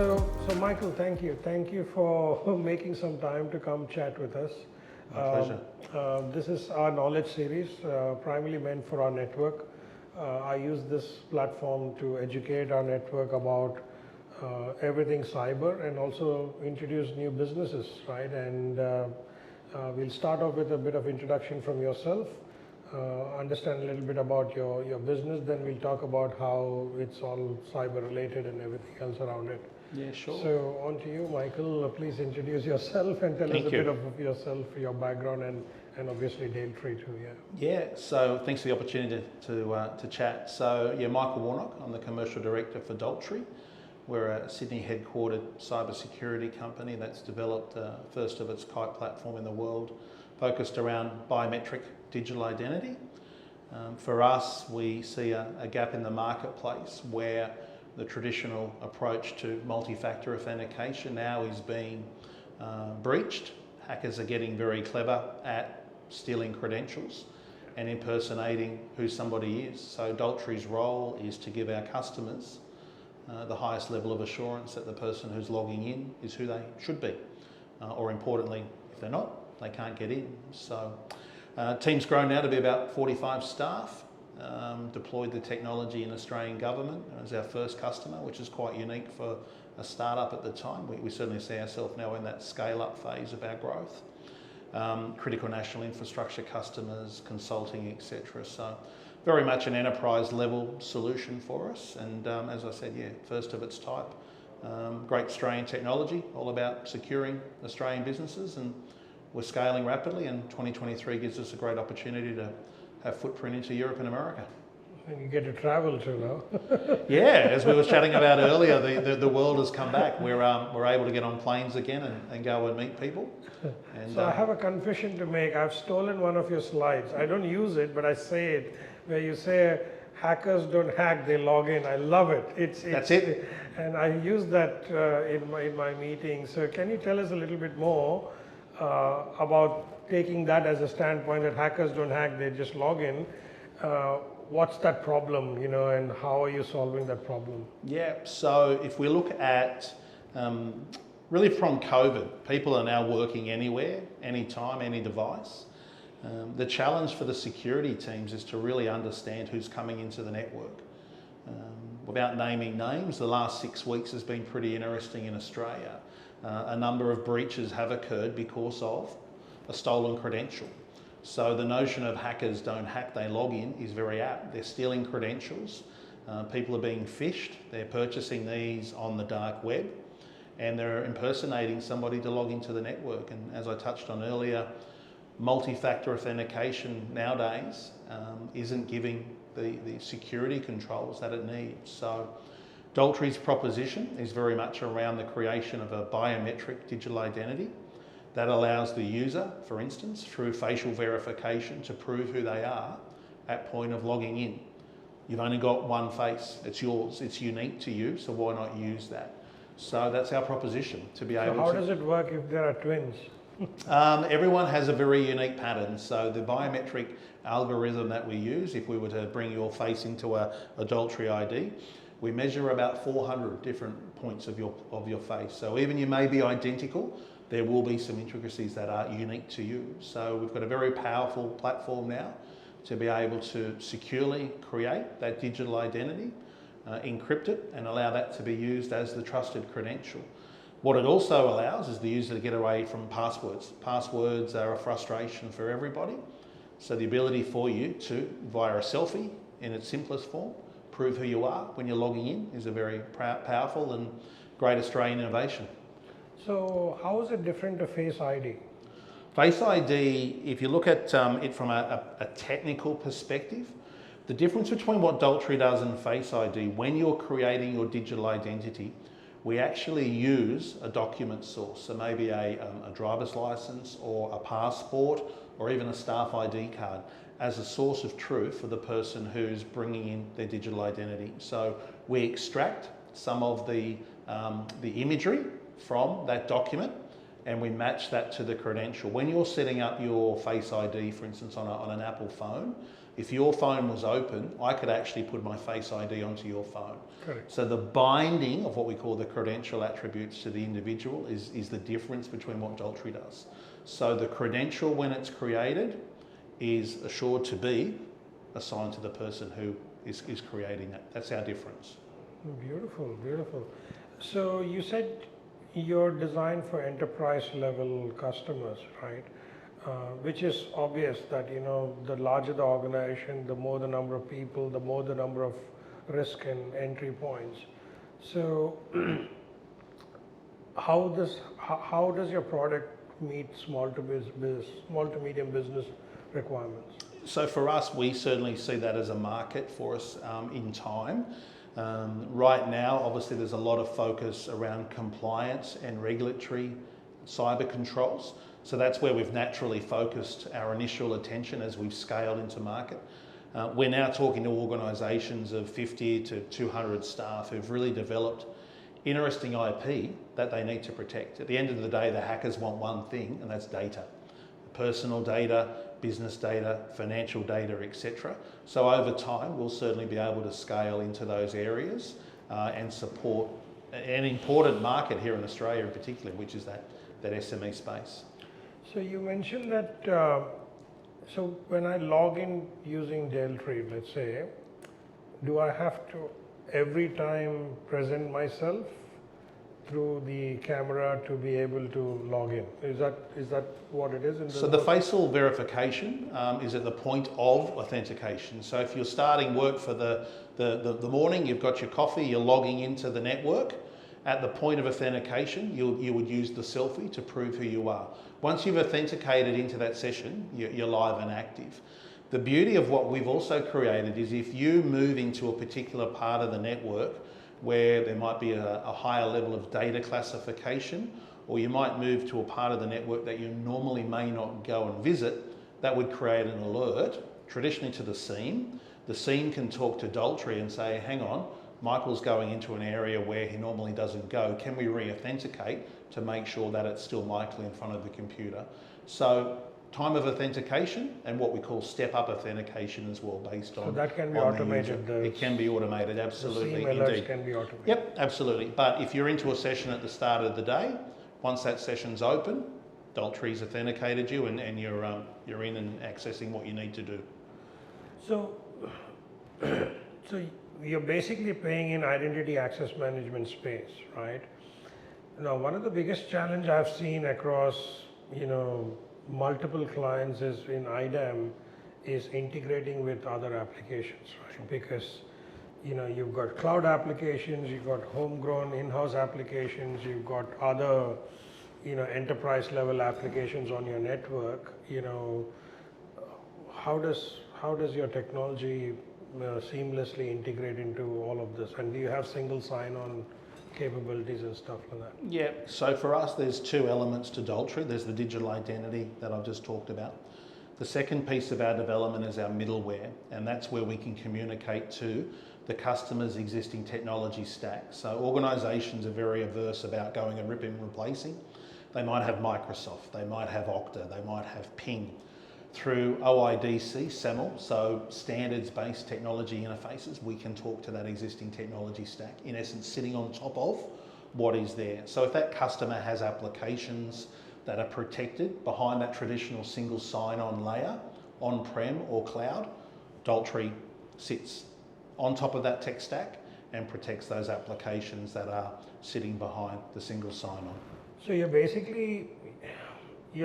So Michael, thank you. Thank you for making some time to come chat with us. My pleasure. This is our knowledge series, primarily meant for our network. I use this platform to educate our network about everything cyber and also introduce new businesses, right? And we'll start off with a bit of introduction from yourself, understand a little bit about your business, then we'll talk about how it's all cyber related and everything else around it. Yeah, sure. So on to you, Michael. Please introduce yourself and tell us a bit of yourself, your background, and obviously Daltrey too. Yeah. So thanks for the opportunity to chat. So yeah, Michael Warnock. I'm the commercial director for Daltrey. We're a Sydney headquartered cybersecurity company that's developed the first of its type platform in the world, focused around biometric digital identity. For us, we see a gap in the marketplace where the traditional approach to multi-factor authentication now is being breached. Hackers are getting very clever at stealing credentials and impersonating who somebody is. So Daltrey's role is to give our customers the highest level of assurance that the person who's logging in is who they should be. Or importantly, if they're not, they can't get in. So team's grown now to be about 45 staff. Deployed the technology in Australian government as our first customer, which is quite unique for a startup at the time. We certainly see ourselves now in that scale-up phase of our growth. Critical national infrastructure customers, consulting, etc. So very much an enterprise level solution for us. And as I said, yeah, first of its type. Great Australian technology, all about securing Australian businesses, and we're scaling rapidly, and 2023 gives us a great opportunity to have footprint into Europe and America. And you get to travel too now. Yeah, as we were chatting about earlier, the world has come back. We're able to get on planes again and go and meet people. And, so I have a confession to make. I've stolen one of your slides. I don't use it, but I say it, where you say hackers don't hack, they log in. I love it. That's it. And I use that in my meetings. So can you tell us a little bit more about taking that as a standpoint that hackers don't hack, they just log in. What's that problem, and how are you solving that problem? Yeah, so if we look at really from COVID, people are now working anywhere, anytime, any device. The challenge for the security teams is to really understand who's coming into the network. Without naming names, the last 6 weeks has been pretty interesting in Australia. A number of breaches have occurred because of a stolen credential. So the notion of hackers don't hack, they log in is very apt. They're stealing credentials. People are being phished. They're purchasing these on the dark web, and they're impersonating somebody to log into the network. And as I touched on earlier, multi-factor authentication nowadays isn't giving the security controls that it needs. So Daltrey's proposition is very much around the creation of a biometric digital identity that allows the user, for instance, through facial verification to prove who they are at point of logging in. You've only got one face, it's yours, it's unique to you, so why not use that? So that's our proposition, to be able to... So how does it work if there are twins? Everyone has a very unique pattern. So the biometric algorithm that we use, if we were to bring your face into a Daltrey ID, we measure about 400 different points of your face. So even you may be identical, there will be some intricacies that are unique to you. So we've got a very powerful platform now to be able to securely create that digital identity, encrypt it, and allow that to be used as the trusted credential. What it also allows is the user to get away from passwords. Passwords are a frustration for everybody. So the ability for you to, via a selfie in its simplest form, prove who you are when you're logging in is a very powerful and great Australian innovation. So how is it different to Face ID? Face ID, if you look at it from a technical perspective, the difference between what Daltrey does and Face ID, when you're creating your digital identity, we actually use a document source. So maybe a driver's license or a passport or even a staff ID card as a source of truth for the person who's bringing in their digital identity. So we extract some of the imagery from that document and we match that to the credential. When you're setting up your Face ID, for instance, on an Apple phone, If your phone was open, I could actually put my Face ID onto your phone. Correct. So the binding of what we call the credential attributes to the individual is the difference between what Daltrey does. So the credential, when it's created, is assured to be assigned to the person who is creating it. That's our difference. Beautiful, beautiful. So you said you're designed for enterprise level customers, right? Which is obvious that, you know, the larger the organization, the more the number of people, the more the number of risk and entry points. So how does your product meet small to medium business requirements? So for us, we certainly see that as a market for us in time. Right now, obviously, there's a lot of focus around compliance and regulatory cyber controls. So that's where we've naturally focused our initial attention as we've scaled into market. We're now talking to organisations of 50 to 200 staff who've really developed interesting IP that they need to protect. At the end of the day, the hackers want one thing, and that's data. Personal data, business data, financial data, etc. So over time, we'll certainly be able to scale into those areas and support an important market here in Australia in particular, which is that SME space. So you mentioned that, so when I log in using Daltrey, let's say, do I have to every time present myself through the camera to be able to log in? Is that what it is? So the facial verification is at the point of authentication. So if you're starting work for the morning, you've got your coffee, you're logging into the network. At the point of authentication, you would use the selfie to prove who you are. Once you've authenticated into that session, you're live and active. The beauty of what we've also created is if you move into a particular part of the network where there might be a higher level of data classification, or you might move to a part of the network that you normally may not go and visit, that would create an alert, traditionally to the SIEM. The SIEM can talk to Daltrey and say, hang on, Michael's going into an area where he normally doesn't go. Can we re-authenticate to make sure that it's still Michael in front of the computer? So time of authentication and what we call step-up authentication as well, based on. So that can be automated. It can be automated, absolutely. The SIEM alerts can be automated. Yep, absolutely. But if you're into a session at the start of the day, once that session's open, Daltrey's authenticated you, and you're in and accessing what you need to do. So, so you're basically playing in identity access management space, right? Now, one of the biggest challenge I've seen across, you know, multiple clients is in IDAM is integrating with other applications, right? Because, you know, you've got cloud applications, you've got homegrown in-house applications, you've got other, you know, enterprise level applications on your network. You know, how does your technology seamlessly integrate into all of this? And do you have single sign-on capabilities and stuff like that? Yeah, so for us there's two elements to Daltrey. There's the digital identity that I've just talked about. The second piece of our development is our middleware, and that's where we can communicate to the customer's existing technology stack. So organisations are very averse about going and ripping and replacing. They might have Microsoft, they might have Okta, they might have Ping. Through OIDC, SAML, so standards-based technology interfaces, we can talk to that existing technology stack, in essence sitting on top of what is there. So if that customer has applications that are protected behind that traditional single sign-on layer, on-prem or cloud, Daltrey sits on top of that tech stack and protects those applications that are sitting behind the single sign-on. So you're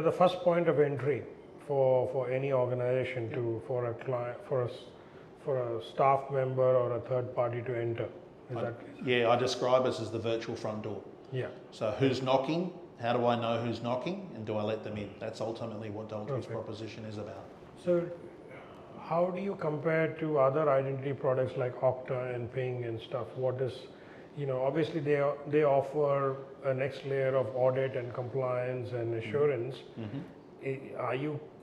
the first point of entry for any organization to for a client, for a staff member or a third party to enter. I describe us as the virtual front door. Yeah. So who's knocking? How do I know who's knocking, and do I let them in? That's ultimately what Daltrey's proposition is about. So how do you compare to other identity products like Okta and Ping and stuff? What is, you know, obviously they offer a next layer of audit and compliance and assurance. Mm-hmm.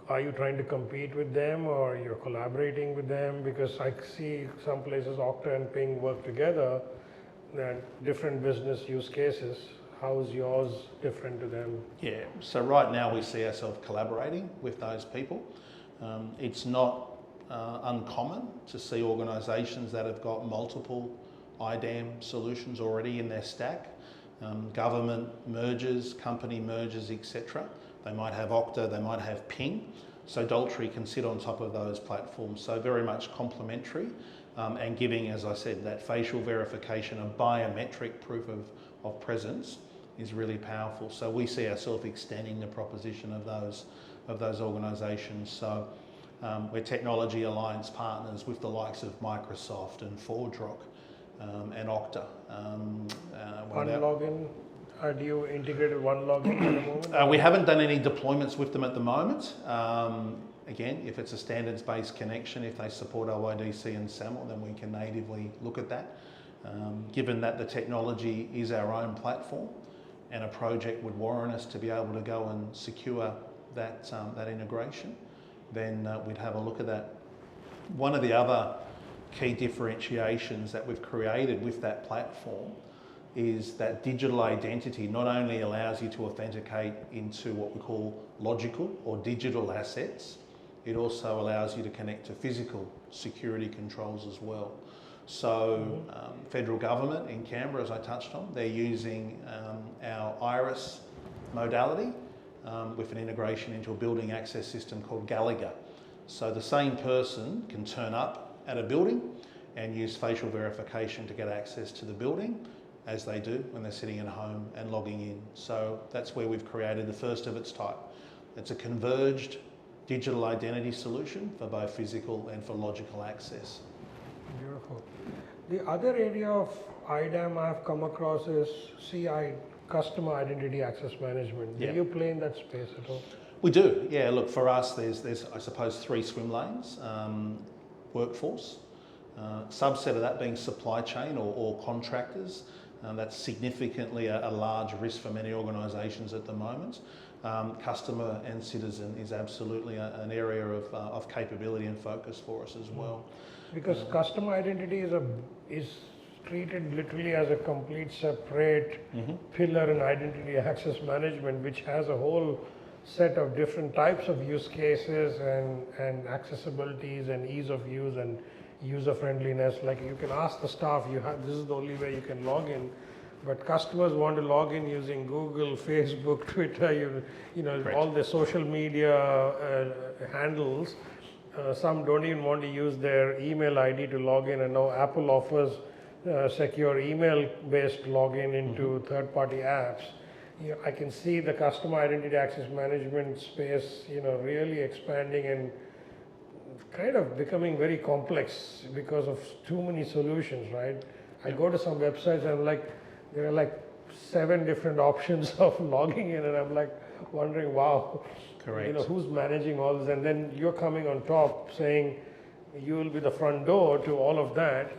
Are you trying to compete with them, or you're collaborating with them? Because I see some places Okta and Ping work together, and different business use cases. How is yours different to them? Yeah, so right now we see ourselves collaborating with those people. It's not uncommon to see organisations that have got multiple IDAM solutions already in their stack. Government mergers, company mergers, etc. They might have Okta, they might have Ping. So Daltrey can sit on top of those platforms. So very much complementary and giving, as I said, that facial verification, a biometric proof of presence is really powerful. So we see ourselves extending the proposition of those organisations. So we're technology alliance partners with the likes of Microsoft and ForgeRock and Okta. One login, do you integrated one login at the moment? We haven't done any deployments with them at the moment. Again, if it's a standards-based connection, if they support OIDC and SAML, then we can natively look at that. Given that the technology is our own platform and a project would warrant us to be able to go and secure that integration, then we'd have a look at that. One of the other key differentiations that we've created with that platform is that digital identity not only allows you to authenticate into what we call logical or digital assets, it also allows you to connect to physical security controls as well. So federal government in Canberra, as I touched on, they're using our iris modality with an integration into a building access system called Gallagher. So the same person can turn up at a building and use facial verification to get access to the building as they do when they're sitting at home and logging in. So that's where we've created the first of its type. It's a converged digital identity solution for both physical and for logical access. Beautiful. The other area of IDAM I've come across is CI, Customer Identity Access Management. Do you play in that space at all? We do, yeah. Look, for us, there's I suppose 3 swim lanes. Workforce, subset of that being supply chain or contractors. That's significantly a large risk for many organisations at the moment. Customer and citizen is absolutely an area of capability and focus for us as well. Because customer identity is treated literally as a complete separate pillar in identity access management, which has a whole set of different types of use cases and accessibilities and ease of use and user friendliness. Like you can ask the staff, this is the only way you can log in, but customers want to log in using Google, Facebook, Twitter, all the social media handles. Some don't even want to use their email ID to log in, and now Apple offers secure email-based login into third-party apps. I can see the customer identity access management space, really expanding and kind of becoming very complex because of too many solutions, right? I go to some websites and there are like 7 different options of logging in, and I'm like wondering, wow, correct. Who's managing all this? And then you're coming on top saying you will be the front door to all of that.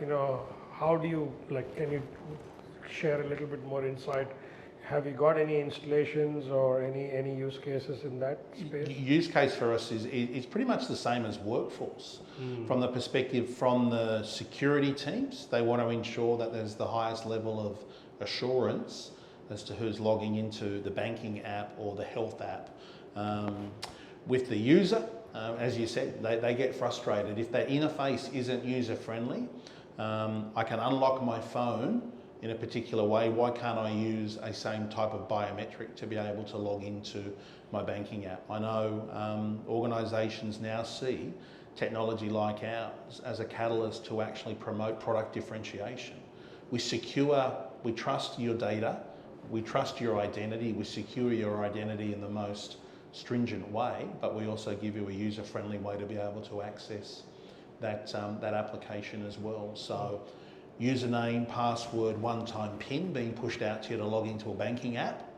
How do you can you share a little bit more insight? Have you got any installations or any use cases in that space? Use case for us is pretty much the same as workforce. From the perspective from the security teams, they want to ensure that there's the highest level of assurance as to who's logging into the banking app or the health app. With the user, as you said, they get frustrated. If that interface isn't user friendly, I can unlock my phone in a particular way. Why can't I use a same type of biometric to be able to log into my banking app? I know organisations now see technology like ours as a catalyst to actually promote product differentiation. We trust your data, we trust your identity, we secure your identity in the most stringent way, but we also give you a user-friendly way to be able to access that application as well. So username, password, one-time PIN being pushed out to you to log into a banking app,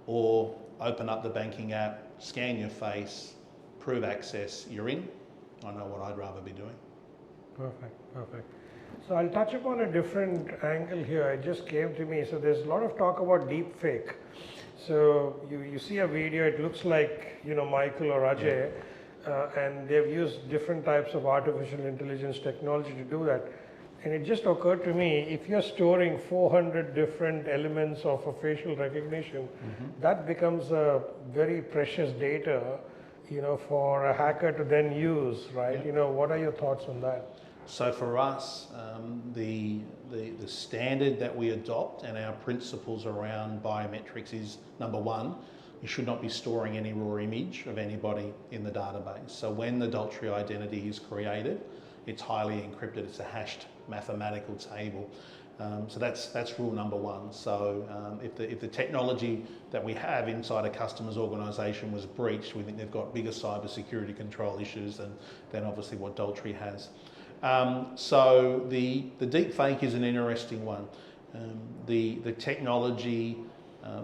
or open up the banking app, scan your face, prove access, you're in. I know what I'd rather be doing. Perfect. So I'll touch upon a different angle here. It just came to me. So there's a lot of talk about deep fake. So you see a video, it looks like Michael or Ajay, and they've used different types of artificial intelligence technology to do that. And it just occurred to me, if you're storing 400 different elements of a facial recognition, that becomes a very precious data for a hacker to then use, right? Yeah. What are your thoughts on that? So for us, the standard that we adopt and our principles around biometrics is, number one, you should not be storing any raw image of anybody in the database. So when the Daltrey identity is created, it's highly encrypted. It's a hashed mathematical table. So that's rule number one. So if the technology that we have inside a customer's organisation was breached, we think they've got bigger cybersecurity control issues than obviously what Daltrey has. So the deep fake is an interesting one. The technology,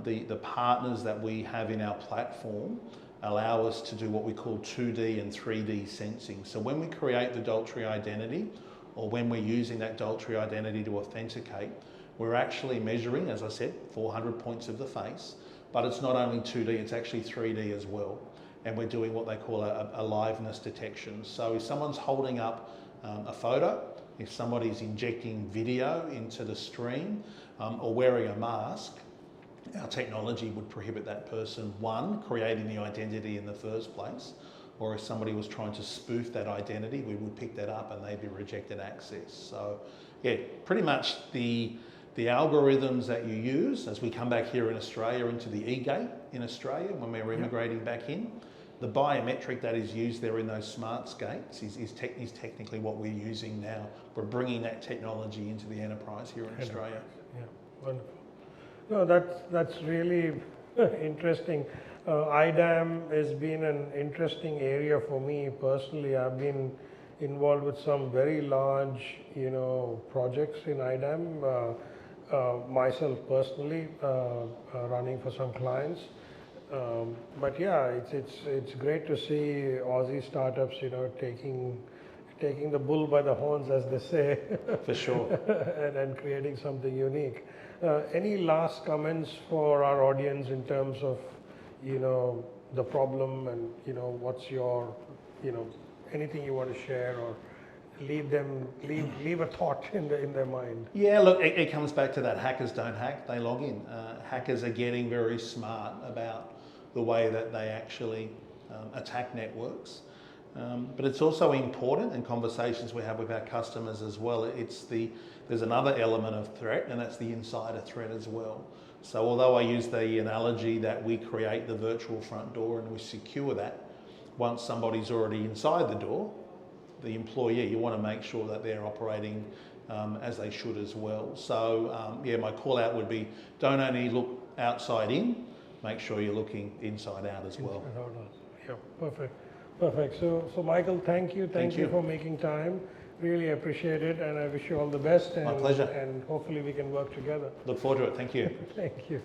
the partners that we have in our platform allow us to do what we call 2D and 3D sensing. So when we create the Daltrey identity, or when we're using that Daltrey identity to authenticate, we're actually measuring, as I said, 400 points of the face, but it's not only 2D, it's actually 3D as well. And we're doing what they call a liveness detection. So if someone's holding up a photo, if somebody's injecting video into the stream, or wearing a mask, our technology would prohibit that person, one, creating the identity in the first place, or if somebody was trying to spoof that identity, we would pick that up and they'd be rejected access. So yeah, pretty much the algorithms that you use as we come back here in Australia into the e-gate in Australia when we're immigrating back in, the biometric that is used there in those smart gates is technically what we're using now. We're bringing that technology into the enterprise here in Australia. Yeah, wonderful. No, that's really interesting. IDAM has been an interesting area for me personally. I've been involved with some very large, projects in IDAM. Myself personally, running for some clients. But yeah, it's great to see Aussie startups, taking the bull by the horns, as they say. For sure. and creating something unique. Any last comments for our audience in terms of, the problem and, what's your, anything you want to share or leave a thought in their mind? Yeah, look, it comes back to that hackers don't hack, they log in. Hackers are getting very smart about the way that they actually attack networks. But it's also important in conversations we have with our customers as well. There's another element of threat, and that's the insider threat as well. So although I use the analogy that we create the virtual front door and we secure that, once somebody's already inside the door, the employee, you want to make sure that they're operating as they should as well. So yeah, my call out would be, don't only look outside in, make sure you're looking inside out as well. Yeah, perfect. So Michael, thank you for making time. Really appreciate it, and I wish you all the best. My pleasure. And hopefully we can work together. Look forward to it. Thank you. Thank you.